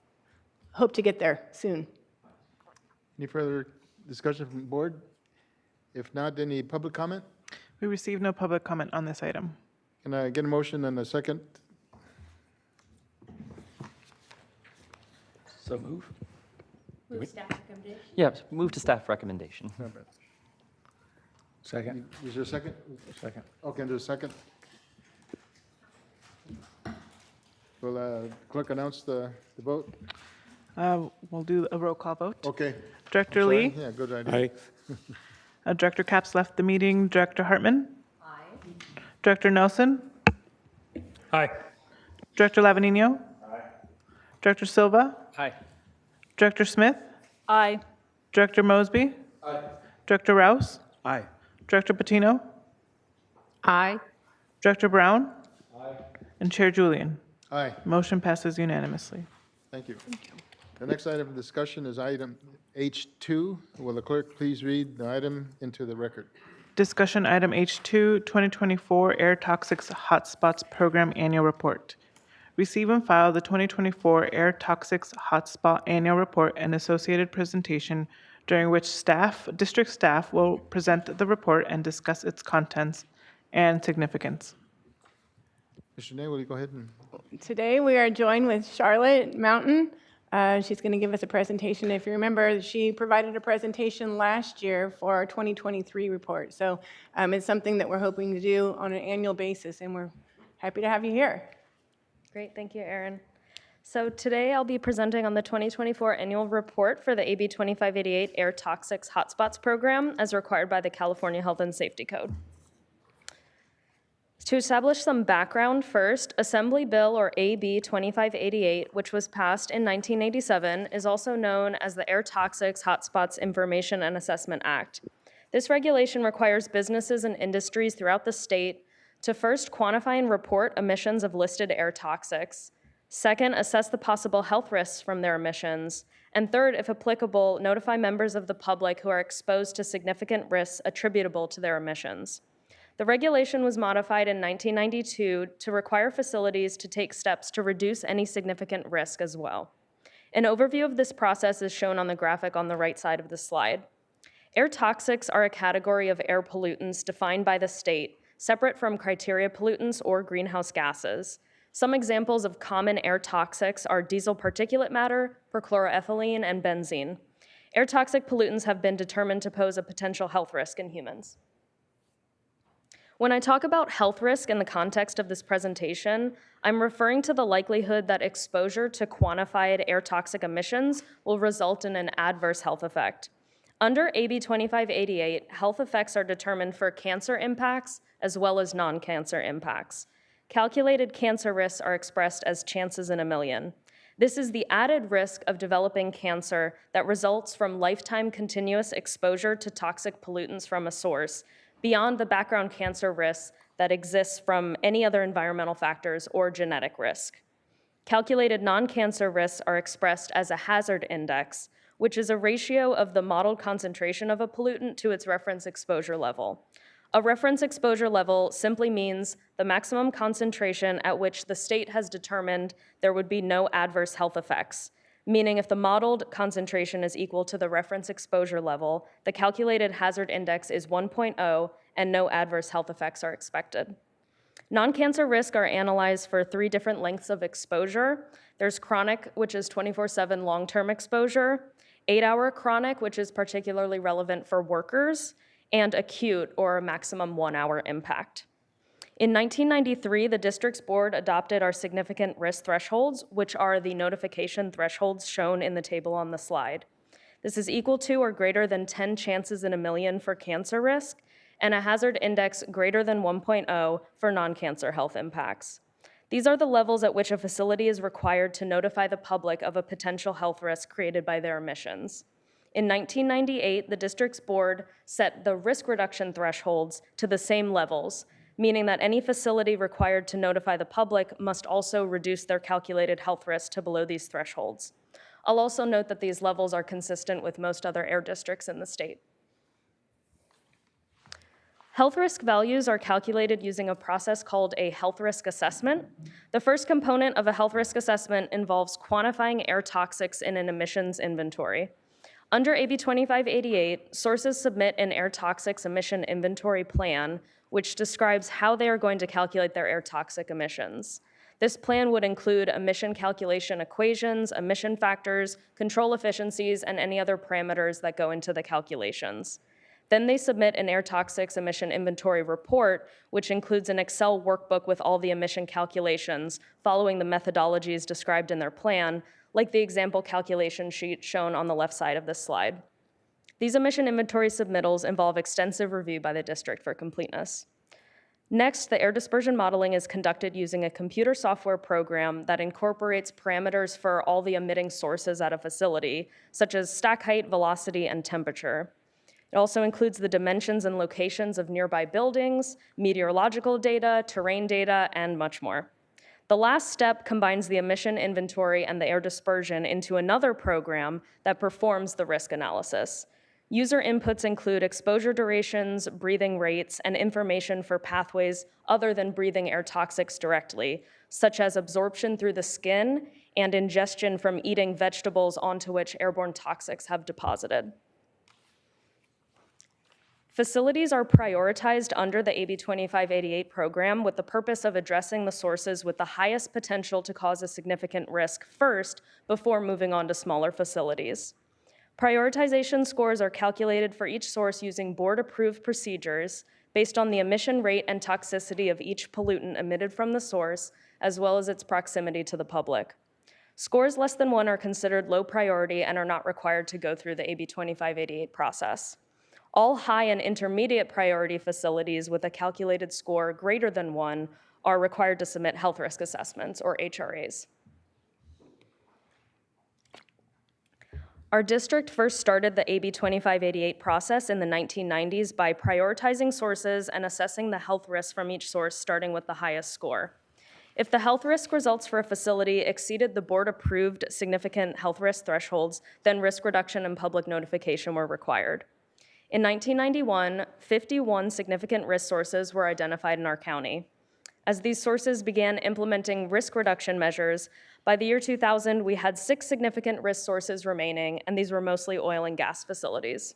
hope to get there soon. Any further discussion from the board? If not, any public comment? We received no public comment on this item. Can I get a motion and a second? So move. Move staff recommendation. Yeah, move to staff recommendation. Second? Is there a second? Second. Okay, there's a second. Will clerk announce the vote? We'll do a roll call vote. Okay. Director Sorry. Lee? Yeah, good idea. Director Capps left the meeting. Director Hartman? Aye. Director Nelson? Aye. Director Lavanino? Director Silva? Aye. Director Smith? Aye. Director Mosby? Director Rouse? Aye. Director Patino? Aye. Director Brown? And Chair Julian. Aye, Motion passes unanimously. thank you. The next item of discussion is item H2. Will the clerk please read the item into the record? Discussion item H2, 2024 Air Toxics Hotspots Program Annual Report. Receive and file the 2024 Air Toxics Hotspot Annual Report and associated presentation, during which district staff will present the report and discuss its contents and significance. Mr. Nay, will you go ahead and, Today, we are joined with Charlotte Mountain. She's going to give us a presentation. If you remember, she provided a presentation last year for our 2023 report. So it's something that we're hoping to do on an annual basis, and we're happy to have you here. Great, thank you, Erin. So today I'll be presenting on the 2024 annual report for the AB 2588 Air Toxics Hotspots Program as required by the California Health and Safety Code. To establish some background first, Assembly Bill, or AB 2588, which was passed in 1987, is also known as the Air Toxics Hotspots Information and Assessment Act. This regulation requires businesses and industries throughout the state to first quantify and report emissions of listed air toxics, second, assess the possible health risks from their emissions, and third, if applicable, notify members of the public who are exposed to significant risks attributable to their emissions. The regulation was modified in 1992 to require facilities to take steps to reduce any significant risk as well. An overview of this process is shown on the graphic on the right side of the slide. Air toxics are a category of air pollutants defined by the state, separate from criteria pollutants or greenhouse gases. Some examples of common air toxics are diesel particulate matter, perchloroethylene, and benzene. Air toxic pollutants have been determined to pose a potential health risk in humans. When I talk about health risk in the context of this presentation, I'm referring to the likelihood that exposure to quantified air toxic emissions will result in an adverse health effect. Under AB 2588, health effects are determined for cancer impacts as well as non-cancer impacts. Calculated cancer risks are expressed as chances in a million. This is the added risk of developing cancer that results from lifetime continuous exposure to toxic pollutants from a source, beyond the background cancer risks that exists from any other environmental factors or genetic risk. Calculated non-cancer risks are expressed as a hazard index, which is a ratio of the modeled concentration of a pollutant to its reference exposure level. A reference exposure level simply means the maximum concentration at which the state has determined there would be no adverse health effects, meaning if the modeled concentration is equal to the reference exposure level, the calculated hazard index is 1.0 and no adverse health effects are expected. Non-cancer risks are analyzed for 3 different lengths of exposure. There's chronic, which is 24/7 long-term exposure, 8-hour chronic, which is particularly relevant for workers, and acute, or a maximum 1-hour impact. In 1993, the district's board adopted our significant risk thresholds, which are the notification thresholds shown in the table on the slide. This is equal to or greater than 10 chances in a million for cancer risk, and a hazard index greater than 1.0 for non-cancer health impacts. These are the levels at which a facility is required to notify the public of a potential health risk created by their emissions. In 1998, the district's board set the risk reduction thresholds to the same levels, meaning that any facility required to notify the public must also reduce their calculated health risk to below these thresholds. I'll also note that these levels are consistent with most other air districts in the state. Health risk values are calculated using a process called a health risk assessment. The first component of a health risk assessment involves quantifying air toxics in an emissions inventory. Under AB 2588, sources submit an air toxics emission inventory plan, which describes how they are going to calculate their air toxic emissions. This plan would include emission calculation equations, emission factors, control efficiencies, and any other parameters that go into the calculations. Then they submit an air toxics emission inventory report, which includes an Excel workbook with all the emission calculations, following the methodologies described in their plan, like the example calculation sheet shown on the left side of this slide. These emission inventory submittals involve extensive review by the district for completeness. Next, the air dispersion modeling is conducted using a computer software program that incorporates parameters for all the emitting sources at a facility, such as stack height, velocity, and temperature. It also includes the dimensions and locations of nearby buildings, meteorological data, terrain data, and much more. The last step combines the emission inventory and the air dispersion into another program that performs the risk analysis. User inputs include exposure durations, breathing rates, and information for pathways other than breathing air toxics directly, such as absorption through the skin and ingestion from eating vegetables onto which airborne toxics have deposited. Facilities are prioritized under the AB 2588 program with the purpose of addressing the sources with the highest potential to cause a significant risk first before moving on to smaller facilities. Prioritization scores are calculated for each source using board-approved procedures based on the emission rate and toxicity of each pollutant emitted from the source, as well as its proximity to the public. Scores less than 1 are considered low priority and are not required to go through the AB 2588 process. All high and intermediate priority facilities with a calculated score greater than 1 are required to submit health risk assessments, or HRAs. Our district first started the AB 2588 process in the 1990s by prioritizing sources and assessing the health risks from each source, starting with the highest score. If the health risk results for a facility exceeded the board-approved significant health risk thresholds, then risk reduction and public notification were required. In 1991, 51 significant risk sources were identified in our county. As these sources began implementing risk reduction measures, by the year 2000, we had 6 significant risk sources remaining, and these were mostly oil and gas facilities.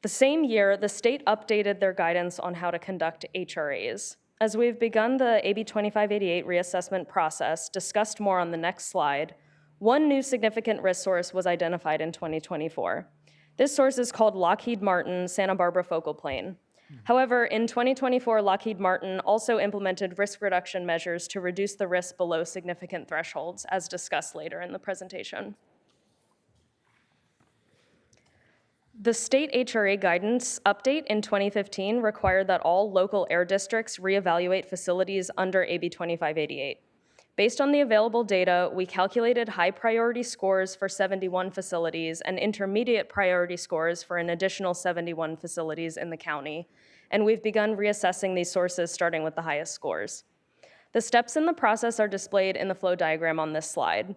The same year, the state updated their guidance on how to conduct HRAs. As we've begun the AB 2588 reassessment process, discussed more on the next slide, one new significant risk source was identified in 2024. This source is called Lockheed Martin Santa Barbara Focal Plane. However, in 2024, Lockheed Martin also implemented risk reduction measures to reduce the risk below significant thresholds, as discussed later in the presentation. The state HRA guidance update in 2015 required that all local air districts reevaluate facilities under AB 2588. Based on the available data, we calculated high priority scores for 71 facilities and intermediate priority scores for an additional 71 facilities in the county, and we've begun reassessing these sources starting with the highest scores. The steps in the process are displayed in the flow diagram on this slide.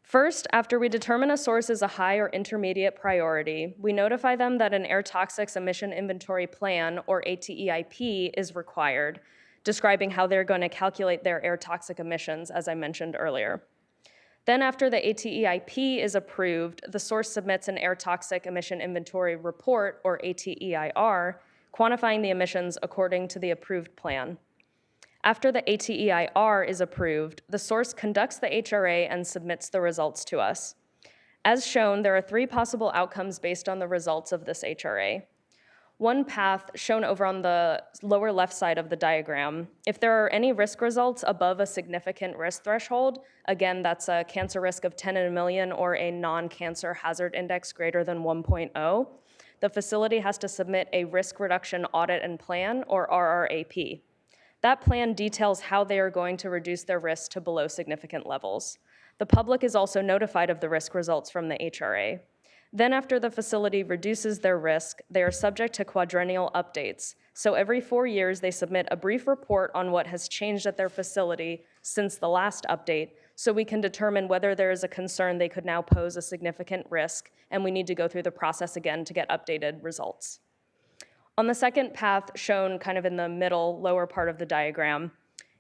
First, after we determine a source is a high or intermediate priority, we notify them that an air toxics emission inventory plan, or ATEIP, is required, describing how they're going to calculate their air toxic emissions, as I mentioned earlier. Then after the ATEIP is approved, the source submits an air toxic emission inventory report, or ATEIR, quantifying the emissions according to the approved plan. After the ATEIR is approved, the source conducts the HRA and submits the results to us. As shown, there are 3 possible outcomes based on the results of this HRA. One path, shown over on the lower left side of the diagram, if there are any risk results above a significant risk threshold, again, that's a cancer risk of 10 in a million or a non-cancer hazard index greater than 1.0, the facility has to submit a risk reduction audit and plan, or RRAP. That plan details how they are going to reduce their risk to below significant levels. The public is also notified of the risk results from the HRA. Then after the facility reduces their risk, they are subject to quadrennial updates. So every 4 years, they submit a brief report on what has changed at their facility since the last update, so we can determine whether there is a concern they could now pose a significant risk, and we need to go through the process again to get updated results. On the second path, shown kind of in the middle, lower part of the diagram,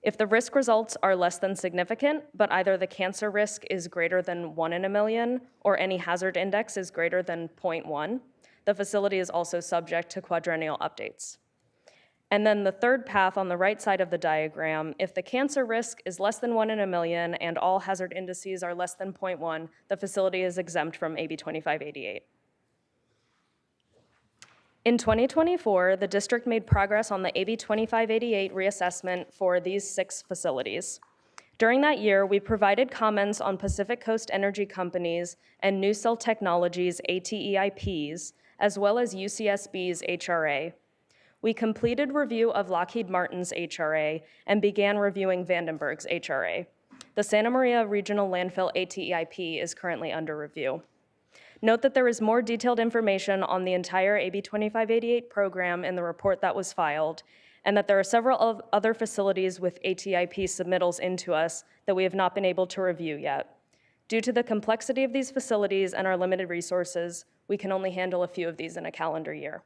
if the risk results are less than significant, but either the cancer risk is greater than 1 in a million or any hazard index is greater than 0.1, the facility is also subject to quadrennial updates. And then the third path on the right side of the diagram, if the cancer risk is less than 1 in a million and all hazard indices are less than 0.1, the facility is exempt from AB 2588. In 2024, the district made progress on the AB 2588 reassessment for these 6 facilities. During that year, we provided comments on Pacific Coast Energy Company's and New Cell Technologies ATEIPs, as well as UCSB's HRA. We completed review of Lockheed Martin's HRA and began reviewing Vandenberg's HRA. The Santa Maria Regional Landfill ATEIP is currently under review. Note that there is more detailed information on the entire AB 2588 program in the report that was filed, and that there are several other facilities with ATIP submittals into us that we have not been able to review yet. Due to the complexity of these facilities and our limited resources, we can only handle a few of these in a calendar year.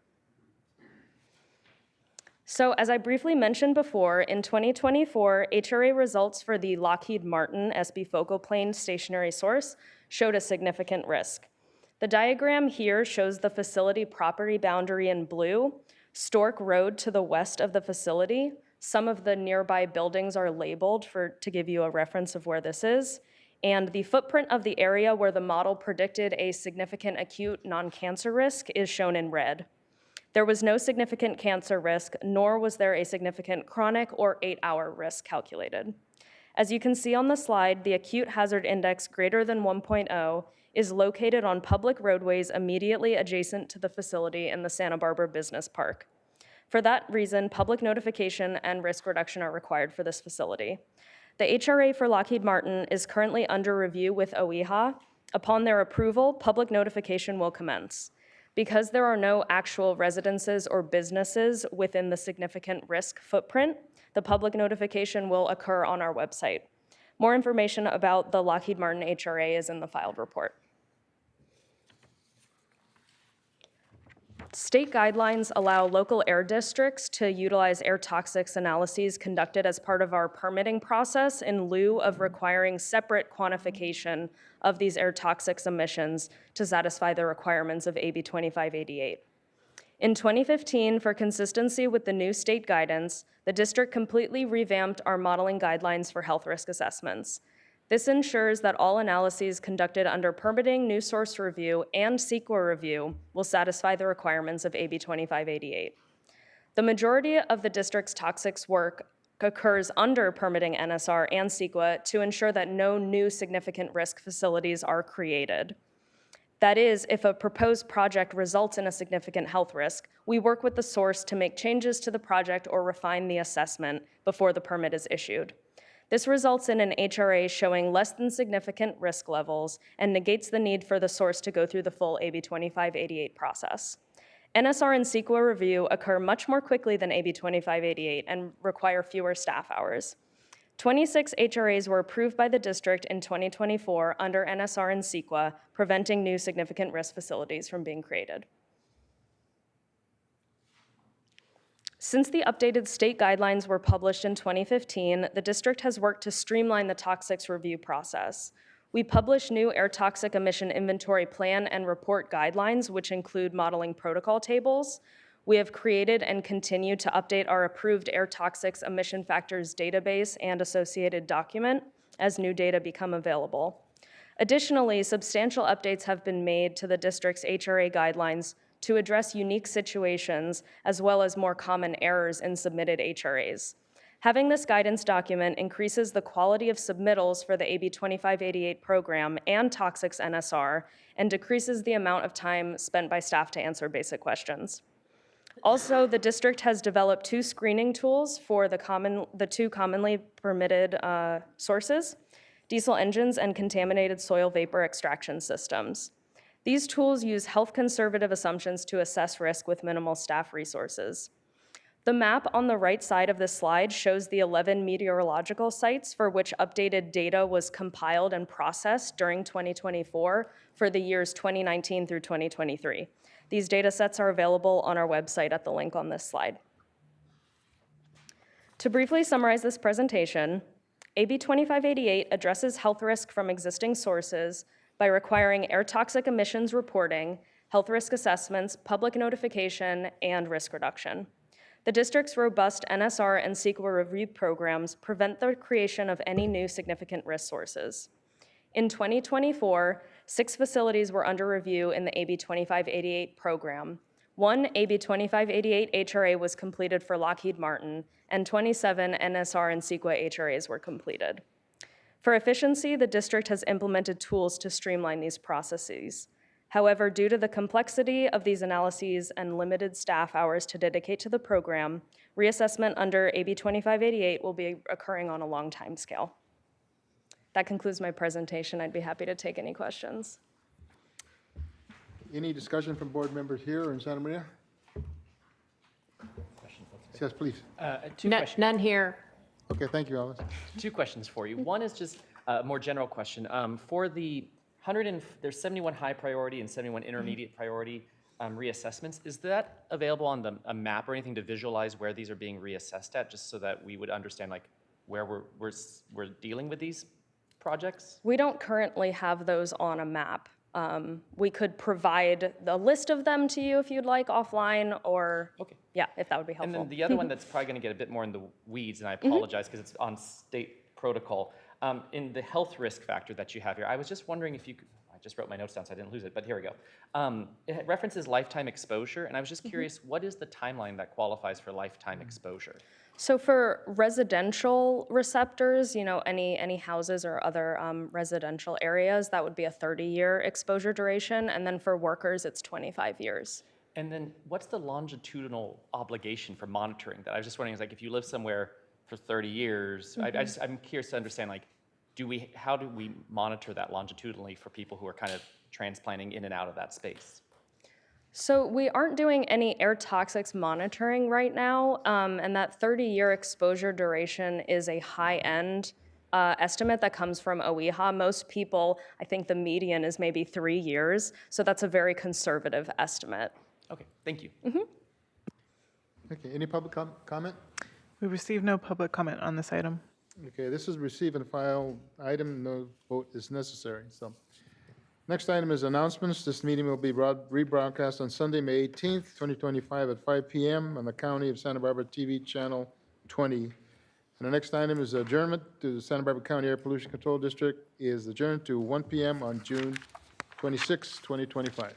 So as I briefly mentioned before, in 2024, HRA results for the Lockheed Martin SB focal plane stationary source showed a significant risk. The diagram here shows the facility property boundary in blue, Stork Road to the west of the facility. Some of the nearby buildings are labeled to give you a reference of where this is. And the footprint of the area where the model predicted a significant acute non-cancer risk is shown in red. There was no significant cancer risk, nor was there a significant chronic or 8-hour risk calculated. As you can see on the slide, the acute hazard index greater than 1.0 is located on public roadways immediately adjacent to the facility in the Santa Barbara Business Park. For that reason, public notification and risk reduction are required for this facility. The HRA for Lockheed Martin is currently under review with OEHA. Upon their approval, public notification will commence. Because there are no actual residences or businesses within the significant risk footprint, the public notification will occur on our website. More information about the Lockheed Martin HRA is in the filed report. State guidelines allow local air districts to utilize air toxics analyses conducted as part of our permitting process in lieu of requiring separate quantification of these air toxics emissions to satisfy the requirements of AB 2588. In 2015, for consistency with the new state guidance, the district completely revamped our modeling guidelines for health risk assessments. This ensures that all analyses conducted under permitting, new source review, and CEQA review will satisfy the requirements of AB 2588. The majority of the district's toxics work occurs under permitting NSR and CEQA to ensure that no new significant risk facilities are created. That is, if a proposed project results in a significant health risk, we work with the source to make changes to the project or refine the assessment before the permit is issued. This results in an HRA showing less than significant risk levels and negates the need for the source to go through the full AB 2588 process. NSR and CEQA review occur much more quickly than AB 2588 and require fewer staff hours. 26 HRAs were approved by the district in 2024 under NSR and CEQA, preventing new significant risk facilities from being created. Since the updated state guidelines were published in 2015, the district has worked to streamline the toxics review process. We publish new air toxic emission inventory plan and report guidelines, which include modeling protocol tables. We have created and continue to update our approved air toxics emission factors database and associated document as new data become available. Additionally, substantial updates have been made to the district's HRA guidelines to address unique situations as well as more common errors in submitted HRAs. Having this guidance document increases the quality of submittals for the AB 2588 program and Toxics NSR and decreases the amount of time spent by staff to answer basic questions. Also, the district has developed 2 screening tools for the 2 commonly permitted sources, diesel engines and contaminated soil vapor extraction systems. These tools use health conservative assumptions to assess risk with minimal staff resources. The map on the right side of this slide shows the 11 meteorological sites for which updated data was compiled and processed during 2024 for the years 2019 through 2023. These data sets are available on our website at the link on this slide. To briefly summarize this presentation, AB 2588 addresses health risk from existing sources by requiring air toxic emissions reporting, health risk assessments, public notification, and risk reduction. The district's robust NSR and CEQA review programs prevent the creation of any new significant risk sources. In 2024, 6 facilities were under review in the AB 2588 program. 1 AB 2588 HRA was completed for Lockheed Martin, and 27 NSR and CEQA HRAs were completed. For efficiency, the district has implemented tools to streamline these processes. However, due to the complexity of these analyses and limited staff hours to dedicate to the program, reassessment under AB 2588 will be occurring on a long time scale. That concludes my presentation. I'd be happy to take any questions. Any discussion from board members here or in Santa Maria? Yes, please. None here. Okay, thank you, Alice. 2 questions for you. One is just a more general question. For the there's 71 high priority and 71 intermediate priority reassessments. Is that available on a map or anything to visualize where these are being reassessed at, just so that we would understand like where we're dealing with these projects? We don't currently have those on a map. We could provide the list of them to you if you'd like offline, or yeah, if that would be helpful. And then the other one that's probably going to get a bit more in the weeds, and I apologize because it's on state protocol. In the health risk factor that you have here, I was just wondering if you could, I just wrote my notes down so I didn't lose it, but here we go. It references lifetime exposure, and I was just curious, what is the timeline that qualifies for lifetime exposure? So for residential receptors, you know, any houses or other residential areas, that would be a 30-year exposure duration, and then for workers, it's 25 years. And then what's the longitudinal obligation for monitoring that? I was just wondering, is like if you live somewhere for 30 years, I'm curious to understand, like, how do we monitor that longitudinally for people who are kind of transplanting in and out of that space? So we aren't doing any air toxics monitoring right now, and that 30-year exposure duration is a high-end estimate that comes from OEHA. Most people, I think the median is maybe 3 years, so that's a very conservative estimate. Okay, thank you. Okay, any public comment? We received no public comment on this item. Okay, this is receive and file item, no vote is necessary, so. Next item is announcements. This meeting will be rebroadcast on Sunday, May 18th, 2025 at 5 p.m. on the County of Santa Barbara TV Channel 20. And the next item is adjournment to the Santa Barbara County Air Pollution Control District is adjourned to 1 p.m. on June 26, 2025.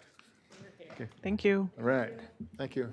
Thank you. All right, thank you.